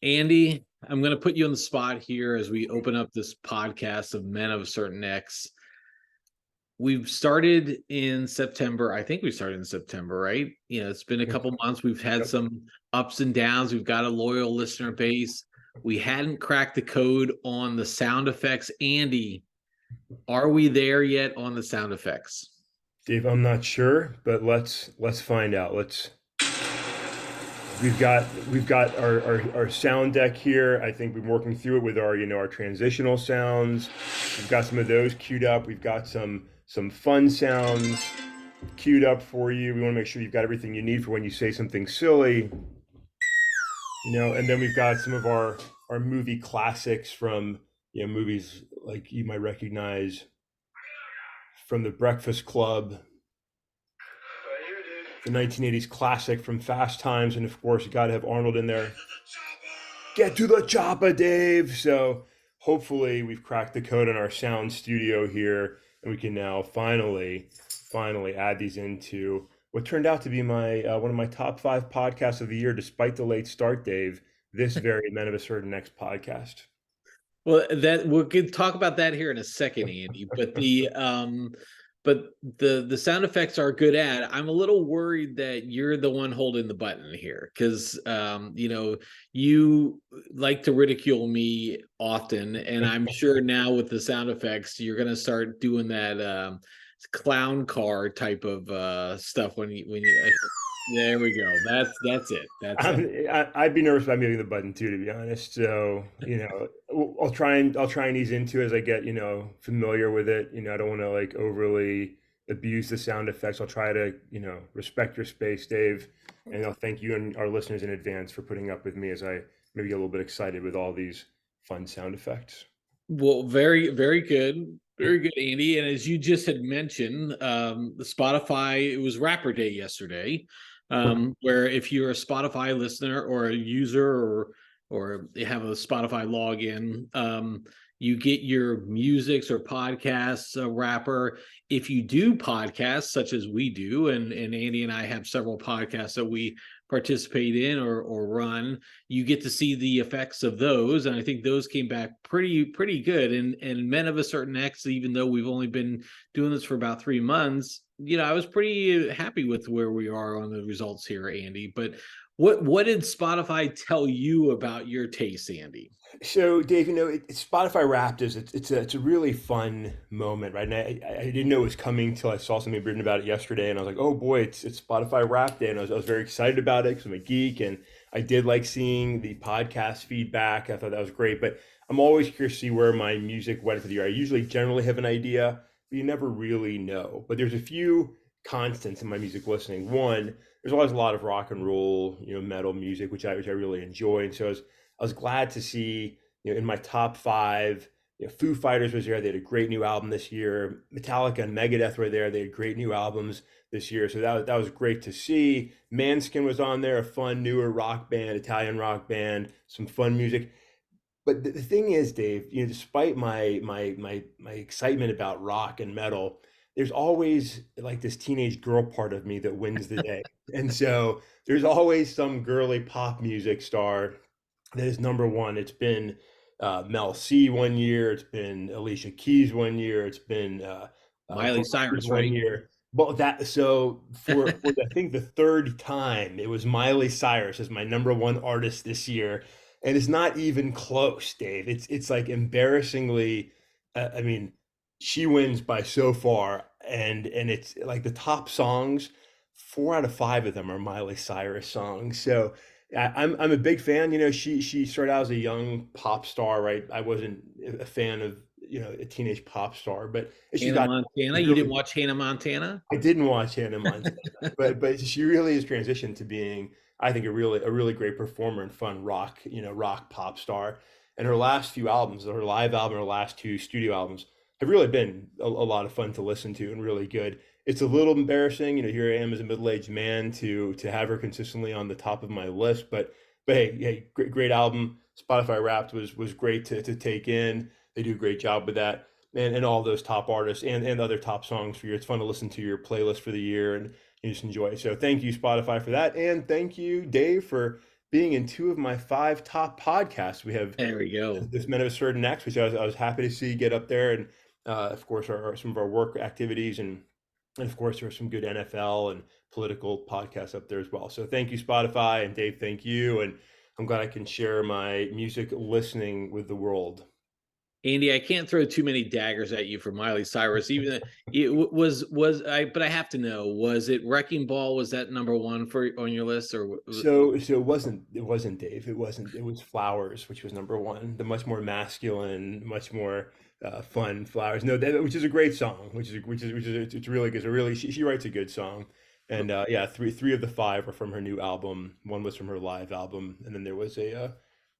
Andy, I'm going to put you on the spot here as we open up this podcast of Men of a Certain X. We've started in September. I think we started in September, right? It's been a couple months. We've had some ups and downs. We've got a loyal listener base. We hadn't cracked the code on the sound effects. Andy, are we there yet on the sound effects? Dave, I'm not sure, but let's find out. We've got our sound deck here. I think we've been working through it with our transitional sounds. We've got some of those queued up. We've got some fun sounds queued up for you. We want to make sure you've got everything you need for when you say something silly. And then we've got some of our movie classics from movies like you might recognize from The Breakfast Club, the 1980s classic from Fast Times, and of course you got to have Arnold in there. Get to the chopper, Dave. So hopefully we've cracked the code on our sound studio here, and we can now finally add these into what turned out to be my one of my top 5 podcasts of the year, despite the late start, Dave. This very Men of a Certain X podcast. Well, that we'll talk about that here in a second, Andy. But the sound effects are good at. I'm a little worried that you're the one holding the button here because you like to ridicule me often, and I'm sure now with the sound effects you're gonna start doing that clown car type of stuff when you. There we go. That's it. I'd be nervous about hitting the button too, to be honest. So I'll try and ease into it as I get familiar with it. I don't want to like overly abuse the sound effects. I'll try to respect your space, Dave, and I'll thank you and our listeners in advance for putting up with me as I maybe get a little bit excited with all these fun sound effects. Well, very, very good. Very good, Andy. And as you just had mentioned, the Spotify, it was Rapper Day yesterday, where if you're a Spotify listener or a user or you have a Spotify login, you get your musics or podcasts, Rapper. If you do podcasts such as we do, and Andy and I have several podcasts that we participate in or run, you get to see the effects of those, and I think those came back pretty good. And Men of a Certain X, even though we've only been doing this for about 3 months, I was pretty happy with where we are on the results here, Andy. But what did Spotify tell you about your taste, Andy? So, Dave, Spotify Wrapped it's a really fun moment, right? And I didn't know it was coming till I saw something written about it yesterday, and I was like, oh boy, it's Spotify Wrapped Day, and I was very excited about it because I'm a geek, and I did like seeing the podcast feedback. I thought that was great, but I'm always curious to see where my music went for the year. I usually generally have an idea, but you never really know. But there's a few constants in my music listening. One, there's always a lot of rock and roll, metal music, which I really enjoy, and so I was glad to see, in my top 5, Foo Fighters was there. They had a great new album this year. Metallica and Megadeth were there. They had great new albums this year. So that was great to see. Manskin was on there, a fun, newer rock band, Italian rock band, some fun music. But the thing is, Dave, despite my excitement about rock and metal, there's always like this teenage girl part of me that wins the day. And so there's always some girly pop music star that is number one. It's been Mel C one year. It's been Alicia Keys one year. It's been Miley Cyrus, one right? year. Well, for I think the 3rd time, it was Miley Cyrus as my number one artist this year, and it's not even close, Dave. It's like embarrassingly. I mean, she wins by so far, and it's like the top songs. 4 out of 5 of them are Miley Cyrus songs. So I'm a big fan. She started out as a young pop star, right? I wasn't a fan of a teenage pop star, but she's Hannah got Montana. You really. didn't watch Hannah Montana? I didn't watch Hannah Montana, but she really has transitioned to being, I think, a really great performer and fun rock pop star. And her last few albums, her live album, her last 2 studio albums, have really been a lot of fun to listen to and really good. It's a little embarrassing, here I am as a middle-aged man to have her consistently on the top of my list, but hey, great album. Spotify Wrapped was great to take in. They do a great job with that, and all those top artists and other top songs for you. It's fun to listen to your playlist for the year and you just enjoy it. So thank you, Spotify, for that, and thank you, Dave, for being in two of my five top podcasts. We have There we go. This Men of a Certain X, which I was happy to see get up there, and of course, some of our work activities, and of course, there's some good NFL and political podcasts up there as well. So thank you, Spotify, and Dave, thank you, and I'm glad I can share my music listening with the world. Andy, I can't throw too many daggers at you for Miley Cyrus. Even it was I, but I have to know: was it Wrecking Ball? Was that number one for on your list, or So it wasn't Dave. It was Flowers, which was number one. The much more masculine, much more fun Flowers. No, which is a great song. Which is it's really good. It's a really she writes a good song. And yeah, three of the five are from her new album. One was from her live album, and then there was a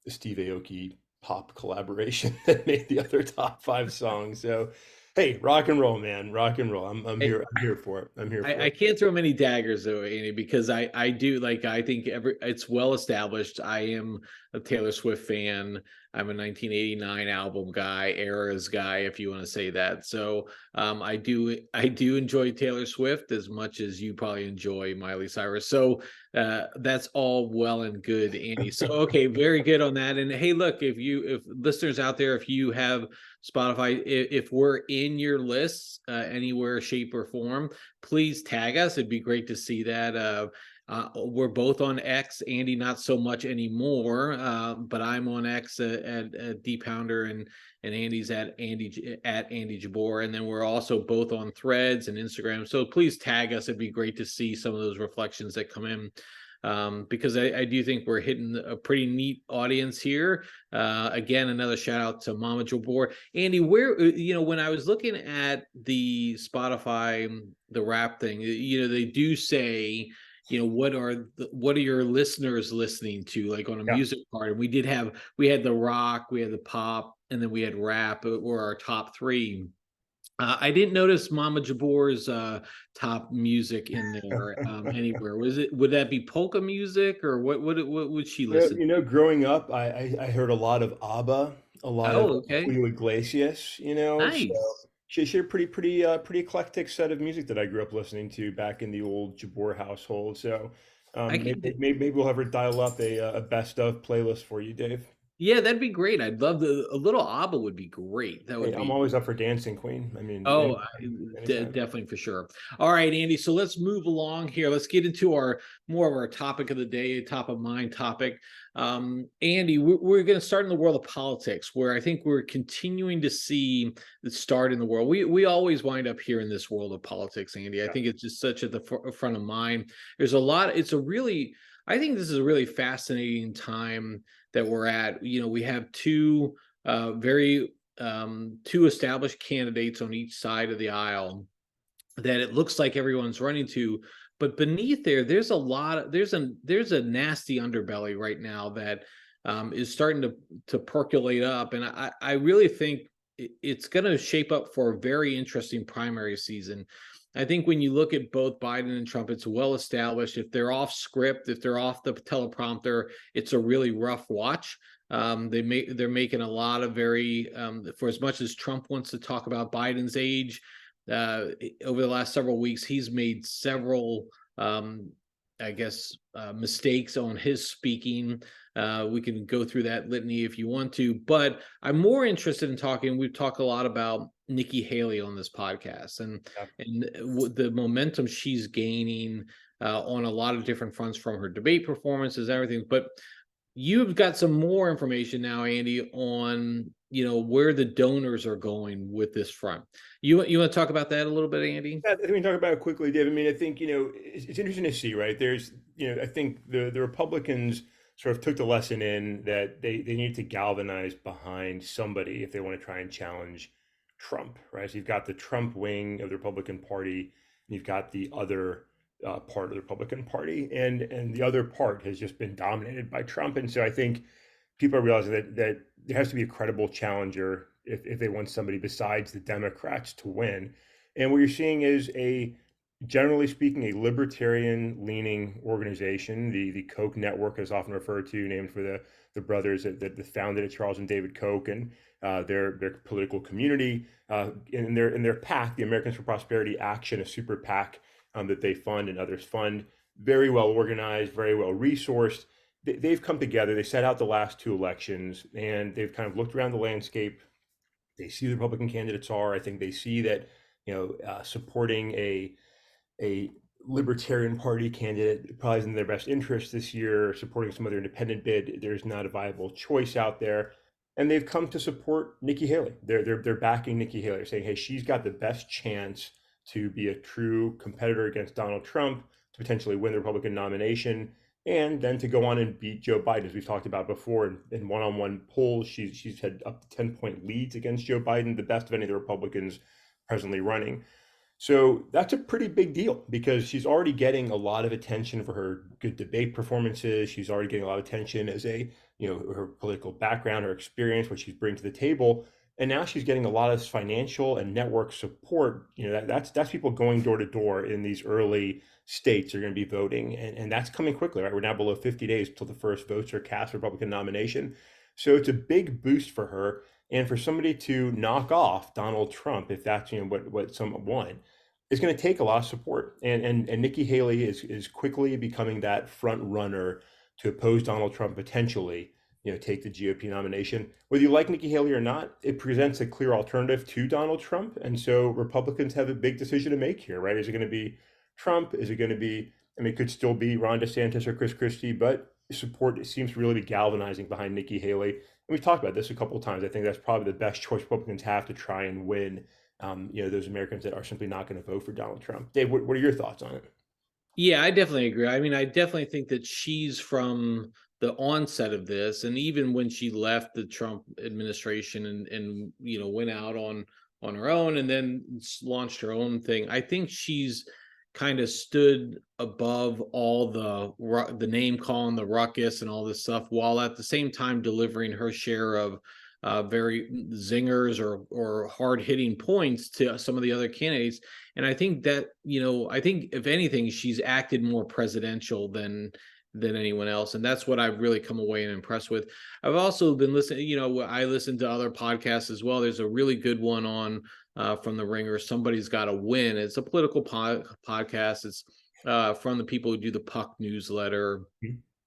Steve Aoki pop collaboration that made the other top five songs. So hey, rock and roll, man, rock and roll. I'm here. I'm here for it. I'm here for I it. can't throw many daggers though, Andy, because I do like I think it's well established. I am a Taylor Swift fan. I'm a 1989 album guy, eras guy, if you want to say that. So I do enjoy Taylor Swift as much as you probably enjoy Miley Cyrus. So that's all well and good, Andy. So okay, very good on that. And hey, look, if listeners out there, if you have Spotify, if we're in your lists anywhere, shape, or form, please tag us. It'd be great to see that. We're both on X. Andy, not so much anymore, but I'm on X at D Pounder, and Andy's at Andy Jabor, and then we're also both on Threads and Instagram. So please tag us. It'd be great to see some of those reflections that come in. Because I do think we're hitting a pretty neat audience here. Again, another shout out to Mama Jabor. Andy, where when I was looking at the Spotify, the rap thing, they do say, what are your listeners listening to, like on a Yeah. music part? And we had the rock, we had the pop, and then we had rap were our top three. I didn't notice Mama Jabor's top music in there anywhere. Would that be polka music, or what would she Well, listen? growing up, I heard a lot of ABBA, a lot of Oh, okay. Julio Iglesias, so Nice. she had a pretty eclectic set of music that I grew up listening to back in the old Jabor household. So I maybe, can maybe we'll have her dial up a best of playlist for you, Dave. Yeah, that'd be great. I'd love a little ABBA would be great. That Hey, would I'm be always up for dancing, Queen. I mean, Oh, anytime. definitely for sure. All right, Andy. So let's move along here. Let's get into our more of our topic of the day, top of mind topic. Andy, we're going to start in the world of politics, where I think we're continuing to see the start in the world. We always wind up here in this world of politics, Andy. I Yeah. think it's just such at the front of mind. There's a lot. I think this is a really fascinating time that we're at. We have very two established candidates on each side of the aisle that it looks like everyone's running to, but beneath there's a nasty underbelly right now that is starting to percolate up, and I really think it's going to shape up for a very interesting primary season. I think when you look at both Biden and Trump, it's well established. If they're off script, if they're off the teleprompter, it's a really rough watch. They're making a lot of for as much as Trump wants to talk about Biden's age, over the last several weeks, he's made several, I guess, mistakes on his speaking. We can go through that litany if you want to, but I'm more interested in talking. We've talked a lot about Nikki Haley on this podcast, Yeah. and the momentum she's gaining on a lot of different fronts, from her debate performances, everything. But you've got some more information now, Andy, on where the donors are going with this front. You want to talk about that a little bit, Andy? Yeah, I think we can talk about it quickly, Dave. I mean, I think, it's interesting to see, right? There's, I think the Republicans sort of took the lesson in that they need to galvanize behind somebody if they want to try and challenge Trump, right? So you've got the Trump wing of the Republican Party, and you've got the other part of the Republican Party, and the other part has just been dominated by Trump. And so I think people are realizing that there has to be a credible challenger if they want somebody besides the Democrats to win. And what you're seeing is generally speaking, a libertarian leaning organization. The Koch network is often referred to, named for the brothers that founded it, Charles and David Koch, and their political community, in their PAC, the Americans for Prosperity Action, a super PAC that they fund and others fund, very well organized, very well resourced. they've come together. They set out the last two elections, and they've kind of looked around the landscape. They see who the Republican candidates are. I think they see that supporting a Libertarian Party candidate probably isn't in their best interest this year. Supporting some other independent bid, there's not a viable choice out there, and they've come to support Nikki Haley. They're backing Nikki Haley, saying, "Hey, she's got the best chance to be a true competitor against Donald Trump, to potentially win the Republican nomination, and then to go on and beat Joe Biden." As we've talked about before, in one-on-one polls, she's had up to 10-point leads against Joe Biden, the best of any of the Republicans presently running. So that's a pretty big deal because she's already getting a lot of attention for her good debate performances. She's already getting a lot of attention as her political background, her experience, what she's bringing to the table. And now she's getting a lot of financial and network support. That's people going door to door in these early states are going to be voting. And that's coming quickly, right? We're now below 50 days until the first votes are cast for Republican nomination. So it's a big boost for her. And for somebody to knock off Donald Trump, if that's what someone won, it's going to take a lot of support. And Nikki Haley is quickly becoming that front runner to oppose Donald Trump, potentially, take the GOP nomination. Whether you like Nikki Haley or not, it presents a clear alternative to Donald Trump. And so Republicans have a big decision to make here, right? Is it going to be Trump? Is it going to be, it could still be Ron DeSantis or Chris Christie, but support seems to really be galvanizing behind Nikki Haley. And we've talked about this a couple of times. I think that's probably the best choice Republicans have to try and win, those Americans that are simply not going to vote for Donald Trump. Dave, what are your thoughts on it? Yeah, I definitely agree. I mean, I definitely think that she's from the onset of this, and even when she left the Trump administration and went out on her own and then launched her own thing, I think she's kind of stood above all the name calling, the ruckus, and all this stuff, while at the same time delivering her share of very zingers or hard hitting points to some of the other candidates. And I think that, I think if anything, she's acted more presidential than anyone else. And that's what I've really come away and impressed with. I've also been listening, I listen to other podcasts as well. There's a really good one on from the Ringer, Somebody's Got to Win. It's a political podcast. It's from the people who do the Puck newsletter,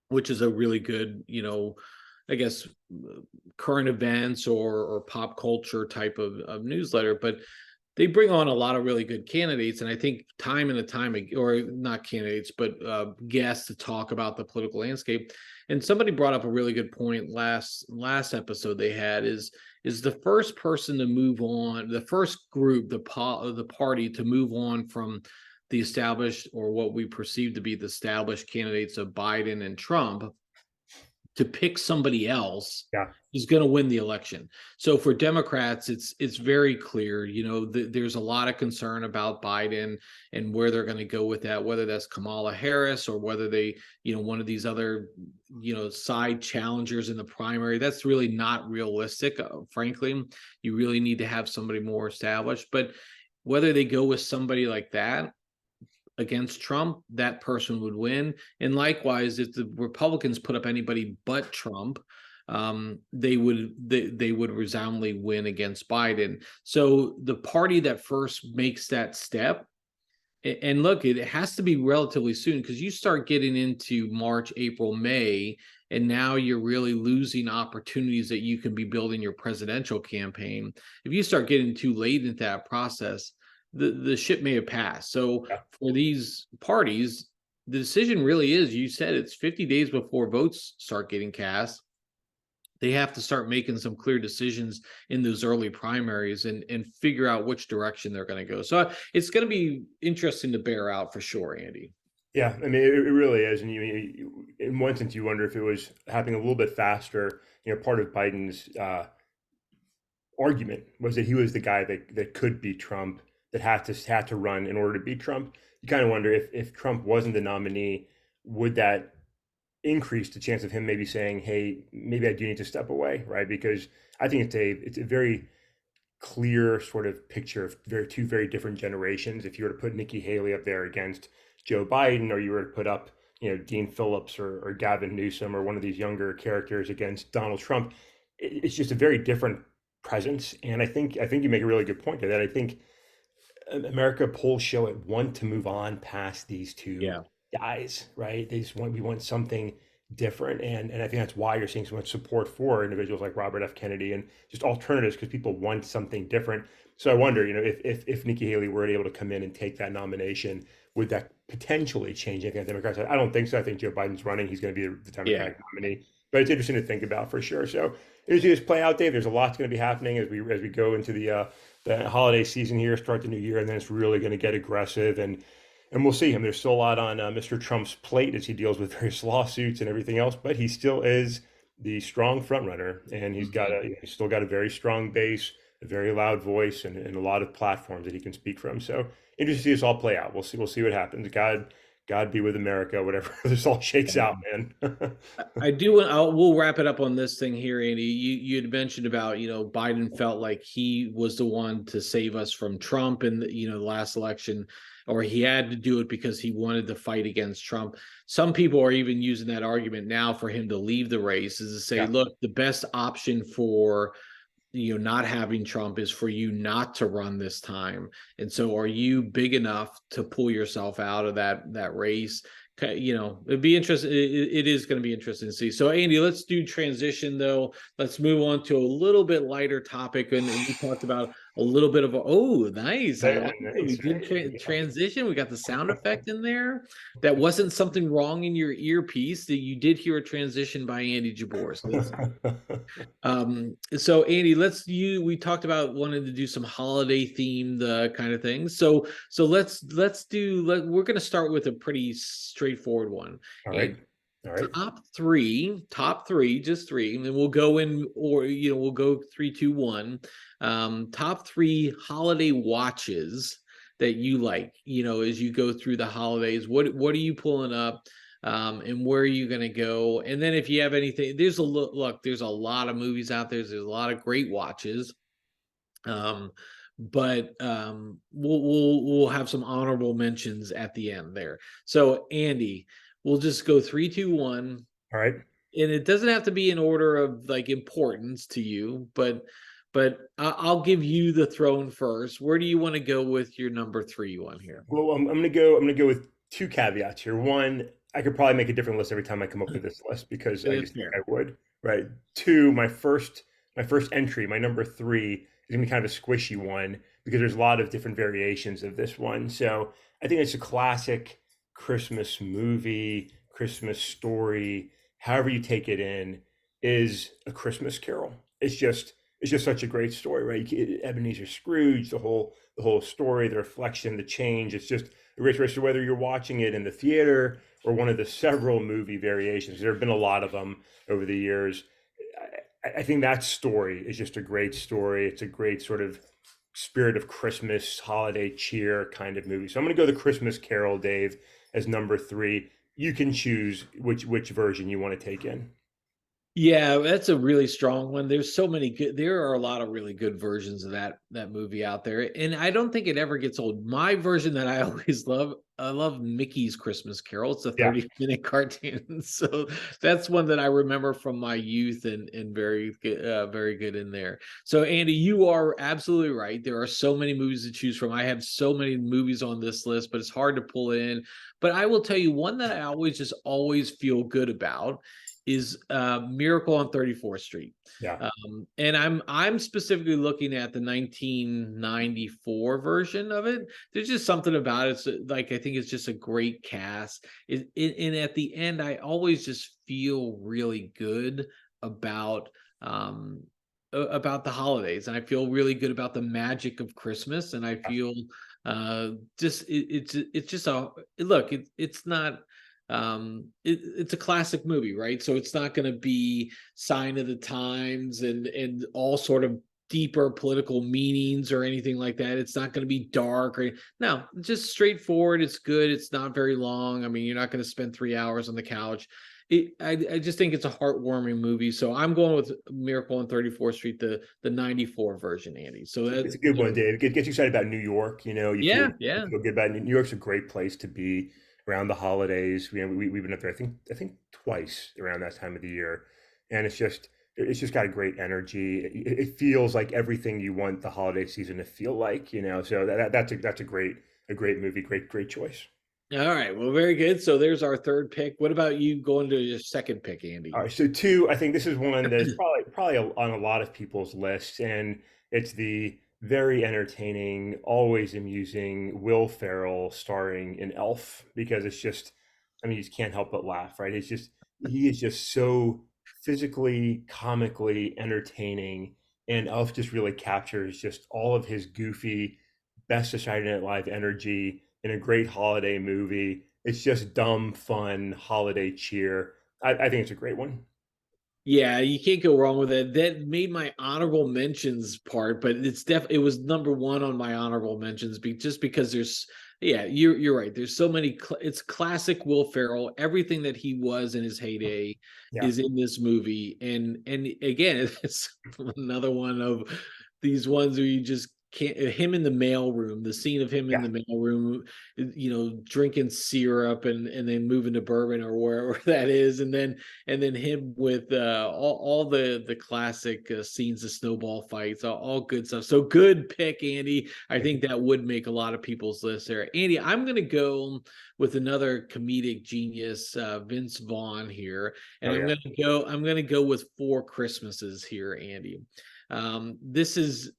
which is a really good, I guess, current events or pop culture type of newsletter. But they bring on a lot of really good candidates, and I think time and time, or not candidates, but guests to talk about the political landscape. And somebody brought up a really good point last episode they had is the first person to move on, the first group, the party to move on from the established, or what we perceive to be the established candidates of Biden and Trump, to pick somebody else is going to win the election. So for Democrats, it's very clear. There's a lot of concern about Biden and where they're going to go with that, whether that's Kamala Harris or whether they, one of these other, side challengers in the primary. That's really not realistic. Frankly, you really need to have somebody more established. But whether they go with somebody like that against Trump, that person would win. And likewise, if the Republicans put up anybody but Trump, they would resoundingly win against Biden. So the party that first makes that step, and look, it has to be relatively soon, because you start getting into March, April, May, and now you're really losing opportunities that you can be building your presidential campaign. If you start getting too late into that process, the ship may have passed. So for these parties, the decision really is, you said, it's 50 days before votes start getting cast. They have to start making some clear decisions in those early primaries and figure out which direction they're going to go. So it's going to be interesting to bear out for sure, Andy. Yeah, I mean, it really is. And in one sense, you wonder if it was happening a little bit faster. Part of Biden's argument was that he was the guy that could beat Trump, that had to run in order to beat Trump. You kind of wonder if Trump wasn't the nominee, would that increase the chance of him maybe saying, "Hey, maybe I do need to step away," right? Because I think it's a very clear sort of picture of two very different generations. If you were to put Nikki Haley up there against Joe Biden, or you were to put up Dean Phillips or Gavin Newsom or one of these younger characters against Donald Trump, it's just a very different presence. And I think you make a really good point to that. I think America polls show it want to move on past these two guys, right? We want something different, and I think that's why you're seeing so much support for individuals like Robert F. Kennedy and just alternatives because people want something different. So I wonder, if Nikki Haley were able to come in and take that nomination, would that potentially change anything on the Democrat side? I don't think so. I think Joe Biden's running; he's going to be the Yeah. Democratic nominee. But it's interesting to think about for sure. So as you just play out, Dave, there's a lot's going to be happening as we go into the holiday season here, start the new year, and then it's really going to get aggressive and we'll see him. There's still a lot on Mr. Trump's plate as he deals with various lawsuits and everything else, but he still is the strong front runner, and Mhm. he's still got a very strong base, a very loud voice, and a lot of platforms that he can speak from. So interesting to see this all play out. We'll see what happens. God be with America, whatever this all shakes out, man. I do. We'll wrap it up on this thing here, Andy. You had mentioned about Biden felt like he was the one to save us from Trump in the last election, or he had to do it because he wanted to fight against Trump. Some people are even using that argument now for him to leave the race, is to say, Yeah. look, the best option for not having Trump is for you not to run this time. And so are you big enough to pull yourself out of that race? It'd be interesting. It is going to be interesting to see. So Andy, let's do transition though. Let's move on to a little bit lighter topic. And we talked about a little bit of nice. I like it. We Nice, did right? transition. We got the sound effect in there. That wasn't something wrong in your earpiece. That you did hear a transition by Andy Jabor. So that's so Andy, we talked about wanting to do some holiday themed kind of things. So we're going to start with a pretty straightforward one. All right. And All right. top three, just three, and then we'll go in, or we'll go three, two, one. Top three holiday watches that you like, as you go through the holidays. What are you pulling up? And where are you going to go? And then if you have anything, there's a lot of movies out there. There's a lot of great watches. Um, but we'll have some honorable mentions at the end there. So Andy, we'll just go three, two, one, All right. and it doesn't have to be in order of like importance to you, but I'll give you the throne first. Where do you want to go with your number three one here? Well, I'm gonna go. I'm gonna go with two caveats here. One, I could probably make a different list every time I come up with this list because I It's just think fair. I would. Right. Two, my first entry, my number three is gonna be kind of a squishy one because there's a lot of different variations of this one. So I think it's a classic Christmas movie, Christmas story, however you take it in, is A Christmas Carol. It's just such a great story, right? Ebenezer Scrooge, the whole story, the reflection, the change. It's just a great story. So whether you're watching it in the theater or one of the several movie variations, there have been a lot of them over the years. I think that story is just a great story. It's a great sort of spirit of Christmas, holiday cheer kind of movie. So I'm going to go the Christmas Carol, Dave, as number three. You can choose which version you want to take in. Yeah, that's a really strong one. There are a lot of really good versions of that movie out there. And I don't think it ever gets old. My version that I always love, I love Mickey's Christmas Carol. It's a Yeah. 30-minute cartoon. So that's one that I remember from my youth and very good in there. So Andy, you are absolutely right. There are so many movies to choose from. I have so many movies on this list, but it's hard to pull in. But I will tell you one that I always feel good about is Miracle on 34th Street. Yeah. And I'm specifically looking at the 1994 version of it. There's just something about it. Like I think it's just a great cast. And at the end, I always just feel really good about about the holidays, and I feel really good about the magic of Christmas, and I feel it's just a look. It's not it's a classic movie, right? So it's not going to be sign of the times and all sort of deeper political meanings or anything like that. It's not going to be dark or no, just straightforward. It's good. It's not very long. I mean, you're not going to spend 3 hours on the couch. I just think it's a heartwarming movie. So I'm going with Miracle on 34th Street, the 94 version, Andy. So It's a good one, Dave. It gets you excited about New York. You feel yeah, yeah. good about New York's a great place to be around the holidays. We've been up there, I think twice around that time of the year, and it's just got a great energy. It feels like everything you want the holiday season to feel like. So that's a great movie, great choice. All right. Well, very good. So there's our third pick. What about you going to your second pick, All Andy? right, so two, I think this is one that's probably on a lot of people's lists, and it's the very entertaining, always amusing Will Ferrell starring in Elf, because it's just, I mean, you just can't help but laugh, right? It's just he is just so physically, comically entertaining, and Elf just really captures just all of his goofy, best of Saturday Night Live energy in a great holiday movie. It's just dumb, fun holiday cheer. I think it's a great one. Yeah, you can't go wrong with it. That made my honorable mentions part, but it was number one on my honorable mentions just because yeah, you're right. There's so many it's classic Will Ferrell. Everything that he was in his heyday Yeah. is in this movie. And again, it's another one of these ones where you just can't him in the mailroom, the scene of him in Yeah. the mailroom, drinking syrup and then moving to bourbon or wherever that is, and then him with all the classic scenes of snowball fights, all good stuff. So good pick, Andy. I Thank think you. that would make a lot of people's list there. Andy, I'm going to go with another comedic genius, Vince Vaughn here, and Oh I'm yeah. going to go. I'm going to go with Four Christmases here, Andy. This is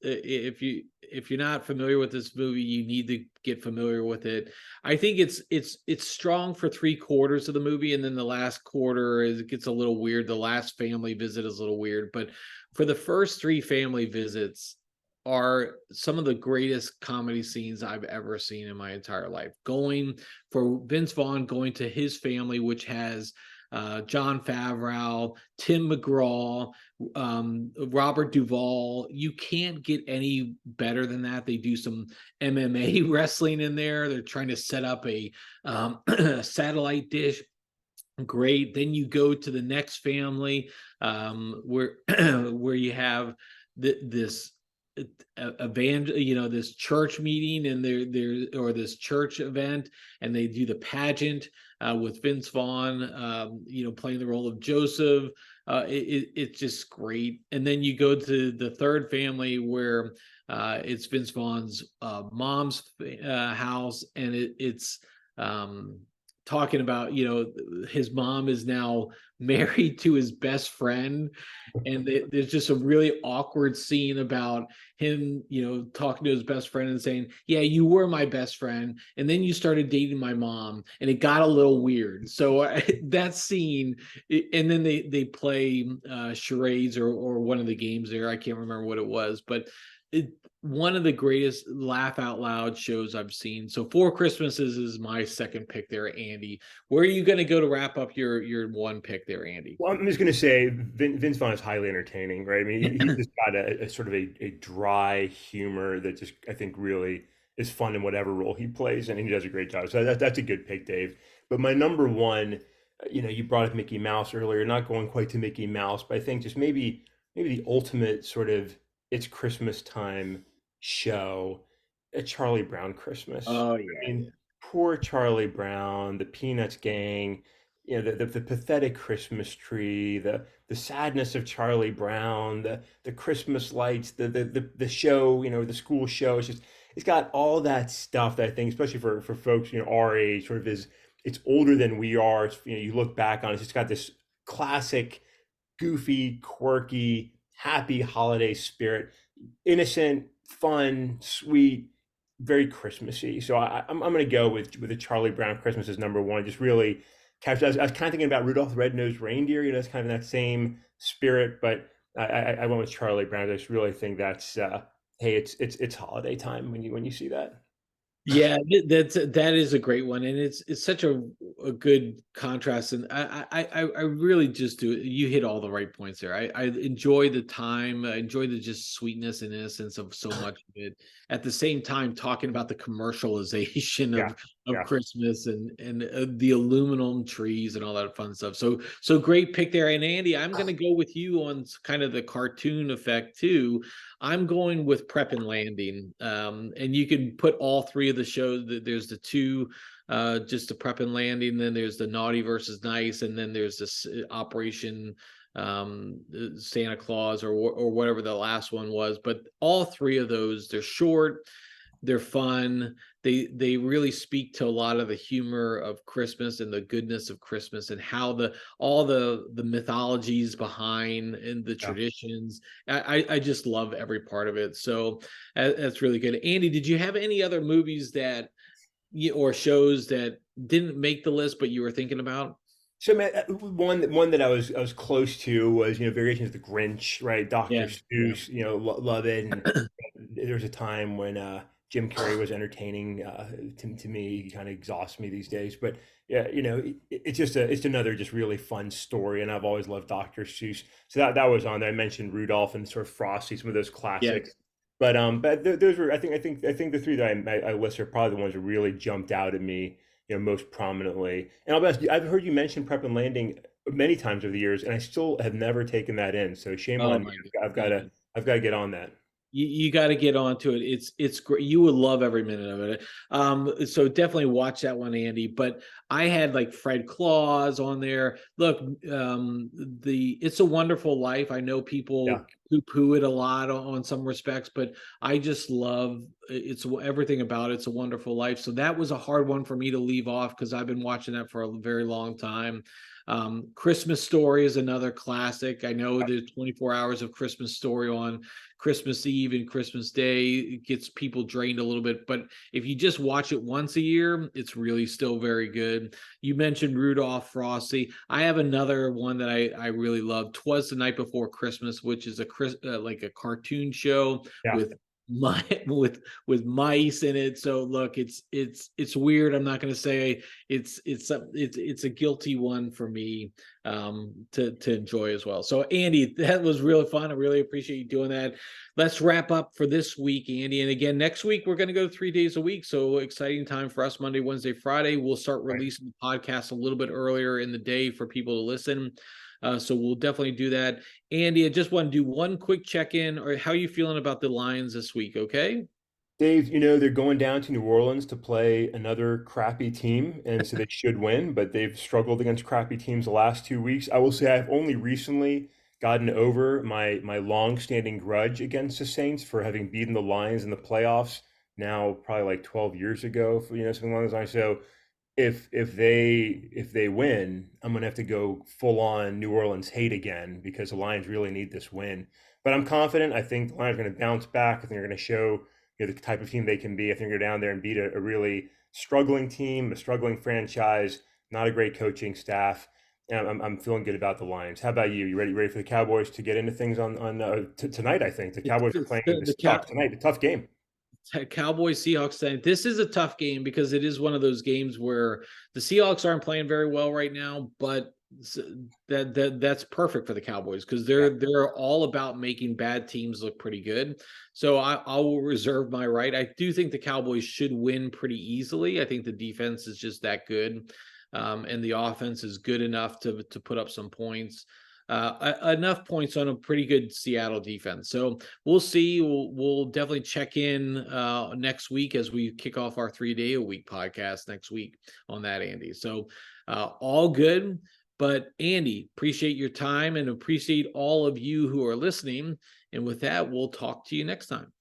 if you're not familiar with this movie, you need to get familiar with it. I think it's strong for three quarters of the movie, and then the last quarter is it gets a little weird. The last family visit is a little weird, but for the first three family visits are some of the greatest comedy scenes I've ever seen in my entire life. Going for Vince Vaughn going to his family, which has John Favreau, Tim McGraw, Robert Duvall. You can't get any better than that. They do some MMA wrestling in there. They're trying to set up a satellite dish. Great. Then you go to the next family, where where you have this event, this church meeting, and or this church event, and they do the pageant with Vince Vaughn, playing the role of Joseph. It's just great. And then you go to the third family where it's Vince Vaughn's mom's house, and it's talking about, his mom is now married to his best friend, and there's just a really awkward scene about him, talking to his best friend and saying, yeah, you were my best friend, and then you started dating my mom, and it got a little weird. So that scene, and then they play charades, or one of the games there. I can't remember what it was, but one of the greatest laugh out loud shows I've seen. So Four Christmases is my second pick there, Andy. Where are you going to go to wrap up your one pick there, Andy? Well, I'm just going to say Vince Vaughn is highly entertaining, right? I mean, he's just got a sort of a dry humor that just I think really is fun in whatever role he plays, and he does a great job. So that's a good pick, Dave. But my number one, you brought up Mickey Mouse earlier. Not going quite to Mickey Mouse, but I think just maybe the ultimate sort of it's Christmas time show, a Charlie Brown Christmas. Oh I yeah, mean, poor Charlie Brown, the Peanuts gang, the pathetic Christmas tree, the sadness of Charlie Brown, the Christmas lights, the show, the school show. It's got all that stuff that I think, especially for folks our age, sort of it's older than we are. You look back on it, it's just got this classic, goofy, quirky, happy holiday spirit, innocent, fun, sweet, very Christmassy. So I'm going to go with the Charlie Brown Christmas as number one. Just really capture. I was kind of thinking about Rudolph the Red-Nosed Reindeer. It's kind of in that same spirit, but I went with Charlie Brown. I just really think that's hey, it's holiday time when you see that. yeah, that is a great one, and it's such a good contrast, and I really just do. You hit all the right points there. I enjoy the time, I enjoy the just sweetness and innocence of so much of it. At the same time, talking about the commercialization Yeah, of yeah. Christmas and the aluminum trees and all that fun stuff. So great pick there. And Andy, I'm going to go with you on kind of the cartoon effect too. I'm going with Prep and Landing, and you can put all three of the shows. There's the two, just the Prep and Landing. Then there's the Naughty versus Nice, and then there's this Operation Santa Claus, or whatever the last one was. But all three of those, they're short. They're fun. They really speak to a lot of the humor of Christmas and the goodness of Christmas, and how all the mythologies behind and the Yeah. traditions. I just love every part of it. So that's really good. Andy, did you have any other movies that or shows that didn't make the list but you were thinking about? So man, one that I was close to was, Variations of the Grinch, right? Dr. Yeah, yeah. Seuss, love it. And there was a time when Jim Carrey was entertaining. To me, he kind of exhausts me these days. But yeah, it's another just really fun story, and I've always loved Dr. Seuss. So that was on there. I mentioned Rudolph and sort of Frosty, some of those classics. Yes. But those were, I think the three that I list are probably the ones that really jumped out at me, most prominently. And I'll be honest, I've heard you mention Prep and Landing many times over the years, and I still have never taken that in. So shame Oh on me. my I've got God. to I've got to get on that. You got to get onto it. It's great. You would love every minute of it. So definitely watch that one, Andy. But I had like Fred Claus on there. Look, the It's a Wonderful Life. I know Yeah. people poo-poo it a lot on some respects, but I just love it's everything about It's a Wonderful Life. So that was a hard one for me to leave off because I've been watching that for a very long time. Christmas Story is another classic. I know there's 24 hours of Christmas Story on Christmas Eve and Christmas Day. It gets people drained a little bit, but if you just watch it once a year, it's really still very good. You mentioned Rudolph, Frosty. I have another one that I really love. 'Twas the Night Before Christmas, which is like a cartoon show Yeah. with my with mice in it. So look, it's weird. I'm not going to say it's a guilty one for me to enjoy as well. So Andy, that was really fun. I really appreciate you doing that. Let's wrap up for this week, Andy. And again, next week we're going to go 3 days a week. So exciting time for us, Monday, Wednesday, Friday. We'll start Right. releasing the podcast a little bit earlier in the day for people to listen. So we'll definitely do that. Andy, I just want to do one quick check-in. Or how are you feeling about the Lions this week? Okay. Dave, they're going down to New Orleans to play another crappy team, and so they should win, but they've struggled against crappy teams the last 2 weeks. I will say I've only recently gotten over my long-standing grudge against the Saints for having beaten the Lions in the playoffs now probably like 12 years ago, for something along those lines. So if they win, I'm gonna have to go full on New Orleans hate again because the Lions really need this win. But I'm confident. I think the Lions are going to bounce back. I think they're going to show the type of team they can be. I think they're down there and beat a really struggling team, a struggling franchise, not a great coaching staff. And I'm feeling good about the Lions. How about you? You ready for the Cowboys to get into things on tonight? I think the Cowboys are playing the The Seahawks tonight. A tough game. Cowboys Seahawks thing. This is a tough game because it is one of those games where the Seahawks aren't playing very well right now, but that's perfect for the Cowboys because Yeah. they're all about making bad teams look pretty good. So I will reserve my right. I do think the Cowboys should win pretty easily. I think the defense is just that good, and the offense is good enough to put up some points. Enough points on a pretty good Seattle defense. So we'll see. We'll definitely check in next week as we kick off our 3-day-a-week podcast next week on that, Andy. So all good. But Andy, appreciate your time and appreciate all of you who are listening. And with that, we'll talk to you next time.